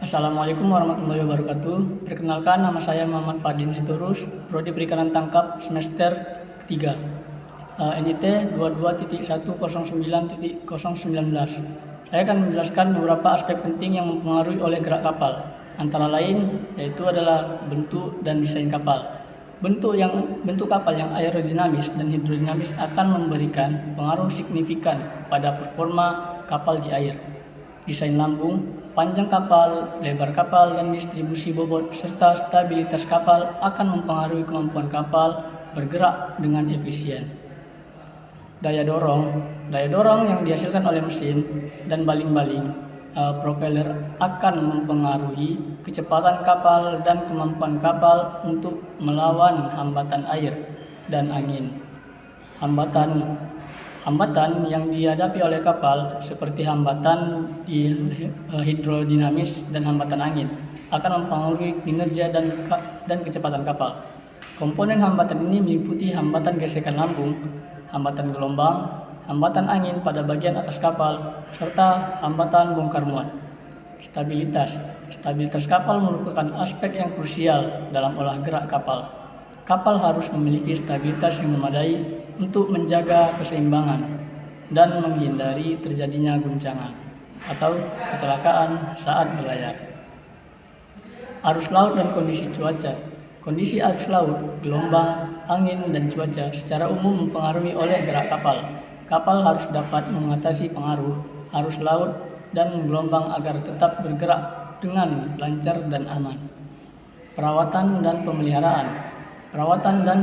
Assalamualaikum warahmatullahi wabarakatuh. Perkenalkan, nama saya Muhammad Fadin Sitorus, Prodi Perikanan Tangkap semester ketiga. NIT 22.109.019. Saya akan menjelaskan beberapa aspek penting yang mempengaruhi oleh gerak kapal. Antara lain yaitu adalah bentuk dan desain kapal. Bentuk kapal yang aerodinamis dan hidrodinamis akan memberikan pengaruh signifikan pada performa kapal di air. Desain lambung, panjang kapal, lebar kapal, dan distribusi bobot serta stabilitas kapal akan mempengaruhi kemampuan kapal bergerak dengan efisien. Daya dorong yang dihasilkan oleh mesin dan baling-baling propeller akan mempengaruhi kecepatan kapal dan kemampuan kapal untuk melawan hambatan air dan angin. Hambatan yang dihadapi oleh kapal seperti hambatan di hidrodinamis dan hambatan angin akan mempengaruhi kinerja dan kecepatan kapal. Komponen hambatan ini meliputi hambatan gesekan lambung, hambatan gelombang, hambatan angin pada bagian atas kapal, serta hambatan bongkar muat. Stabilitas kapal merupakan aspek yang krusial dalam olah gerak kapal. Kapal harus memiliki stabilitas yang memadai untuk menjaga keseimbangan dan menghindari terjadinya guncangan atau kecelakaan saat berlayar. Arus laut dan kondisi cuaca. Kondisi arus laut, gelombang, angin, dan cuaca secara umum mempengaruhi oleh gerak kapal. Kapal harus dapat mengatasi pengaruh arus laut dan gelombang agar tetap bergerak dengan lancar dan aman. Perawatan dan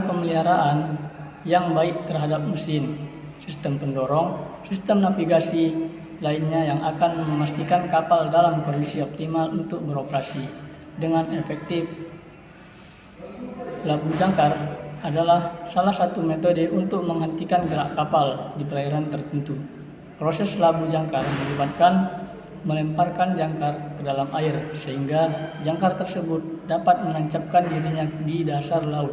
pemeliharaan yang baik terhadap mesin, sistem pendorong, sistem navigasi lainnya yang akan memastikan kapal dalam kondisi optimal untuk beroperasi dengan efektif. Labu jangkar adalah salah satu metode untuk menghentikan gerak kapal di perairan tertentu. Proses labu jangkar melibatkan melemparkan jangkar ke dalam air sehingga jangkar tersebut dapat menancapkan dirinya di dasar laut.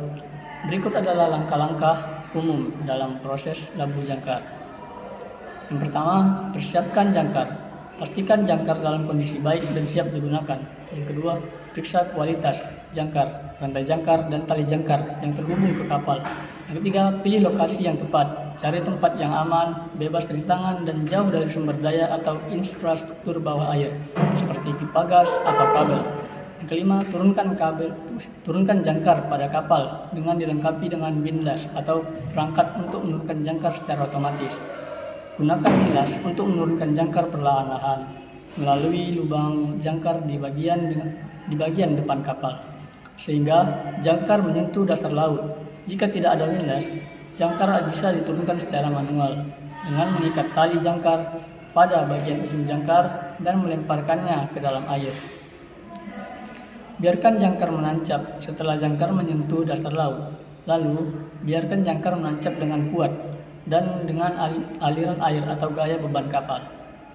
Berikut adalah langkah-langkah umum dalam proses labu jangkar. Yang pertama, persiapkan jangkar. Pastikan jangkar dalam kondisi baik dan siap digunakan. Yang kedua, periksa kualitas jangkar, rantai jangkar, dan tali jangkar yang terhubung ke kapal. Yang ketiga, pilih lokasi yang tepat. Cari tempat yang aman, bebas rintangan, dan jauh dari sumber daya atau infrastruktur bawah air, seperti pipa gas atau kabel. Yang kelima, turunkan jangkar pada kapal dengan dilengkapi dengan windlass atau perangkat untuk menurunkan jangkar secara otomatis. Gunakan windlass untuk menurunkan jangkar perlahan-lahan melalui lubang jangkar di bagian depan kapal, sehingga jangkar menyentuh dasar laut. Jika tidak ada windlass, jangkar bisa diturunkan secara manual dengan mengikat tali jangkar pada bagian ujung jangkar dan melemparkannya ke dalam air. Biarkan jangkar menancap setelah jangkar menyentuh dasar laut. Lalu, biarkan jangkar menancap dengan kuat dan dengan aliran air atau gaya beban kapal.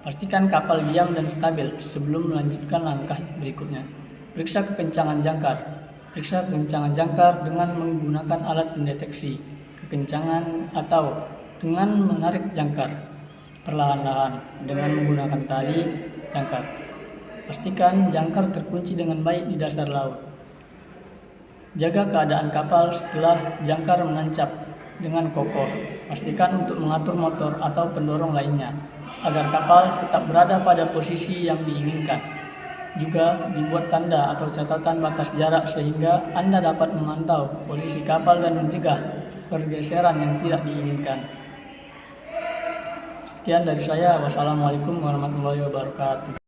Pastikan kapal diam dan stabil sebelum melanjutkan langkah berikutnya. Periksa kekencangan jangkar. Periksa kekencangan jangkar dengan menggunakan alat pendeteksi kekencangan atau dengan menarik jangkar perlahan-lahan dengan menggunakan tali jangkar. Pastikan jangkar terkunci dengan baik di dasar laut. Jaga keadaan kapal setelah jangkar menancap dengan kokoh. Pastikan untuk mengatur motor atau pendorong lainnya agar kapal tetap berada pada posisi yang diinginkan. Juga dibuat tanda atau catatan batas jarak sehingga Anda dapat memantau posisi kapal dan mencegah pergeseran yang tidak diinginkan. Sekian dari saya. Wassalamualaikum warahmatullahi wabarakatuh.